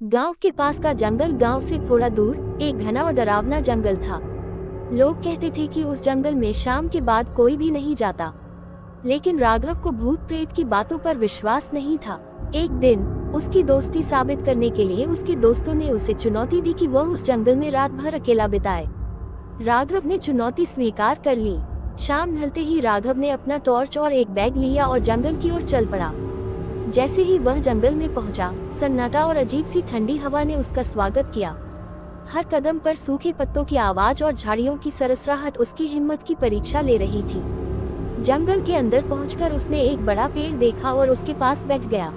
गांव के पास का जंगल गांव से थोड़ा दूर एक घना और डरावना जंगल था। लोग कहते थे कि उस जंगल में शाम के बाद कोई भी नहीं जाता, लेकिन राघव को भूत प्रेत की बातों पर विश्वास नहीं था। एक दिन उसकी दोस्ती साबित करने के लिए उसके दोस्तों ने उसे चुनौती दी कि वह उस जंगल में रात भर अकेला बिताए। राघव ने चुनौती स्वीकार कर ली। शाम ढलते ही राघव ने अपना टॉर्च और एक बैग लिया और जंगल की ओर चल पड़ा। जैसे ही वह जंगल में पहुंचा, सन्नाटा और अजीब सी ठंडी हवा ने उसका स्वागत किया। हर कदम पर सूखे पत्तों की आवाज और झाड़ियों की सरसराहट उसकी हिम्मत की परीक्षा ले रही थी। जंगल के अंदर पहुंचकर उसने एक बड़ा पेड़ देखा और उसके पास बैठ गया।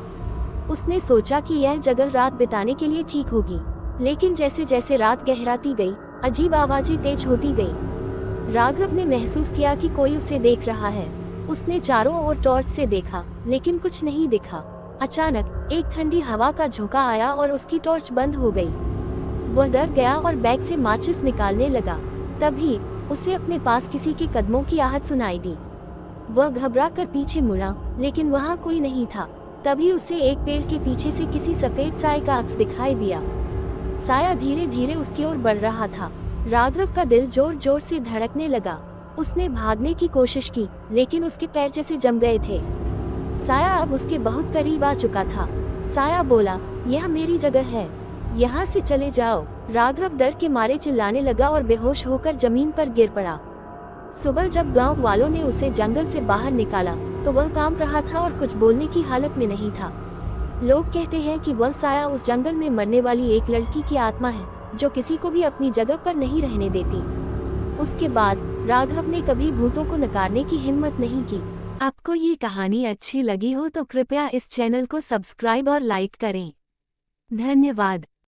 उसने सोचा कि यह जगह रात बिताने के लिए ठीक होगी, लेकिन जैसे जैसे रात गहराती गई, अजीब आवाजें तेज होती गई। राघव ने महसूस किया कि कोई उसे देख रहा है। उसने चारों ओर टॉर्च से देखा, लेकिन कुछ नहीं दिखा। अचानक एक ठंडी हवा का झोंका आया और उसकी टॉर्च बंद हो गई। वह डर गया और बैग से माचिस निकालने लगा। तभी उसे अपने पास किसी के कदमों की आहट सुनाई दी। वह घबरा कर पीछे मुड़ा, लेकिन वहां कोई नहीं था। तभी उसे एक पेड़ के पीछे से किसी सफेद साए का अक्स दिखाई दिया। साया धीरे धीरे उसकी ओर बढ़ रहा था। राघव का दिल जोर जोर से धड़कने लगा। उसने भागने की कोशिश की, लेकिन उसके पैर जैसे जम गए थे। साया अब उसके बहुत करीब आ चुका था। साया बोला, यह मेरी जगह है, यहाँ से चले जाओ। राघव डर के मारे चिल्लाने लगा और बेहोश होकर जमीन पर गिर पड़ा। सुबह जब गांव वालों ने उसे जंगल से बाहर निकाला, तो वह कांप रहा था और कुछ बोलने की हालत में नहीं था। लोग कहते हैं कि वह साया उस जंगल में मरने वाली एक लड़की की आत्मा है, जो किसी को भी अपनी जगह पर नहीं रहने देती। उसके बाद राघव ने कभी भूतों को नकारने की हिम्मत नहीं की। आपको ये कहानी अच्छी लगी हो तो कृपया इस चैनल को सब्सक्राइब और लाइक करें। धन्यवाद।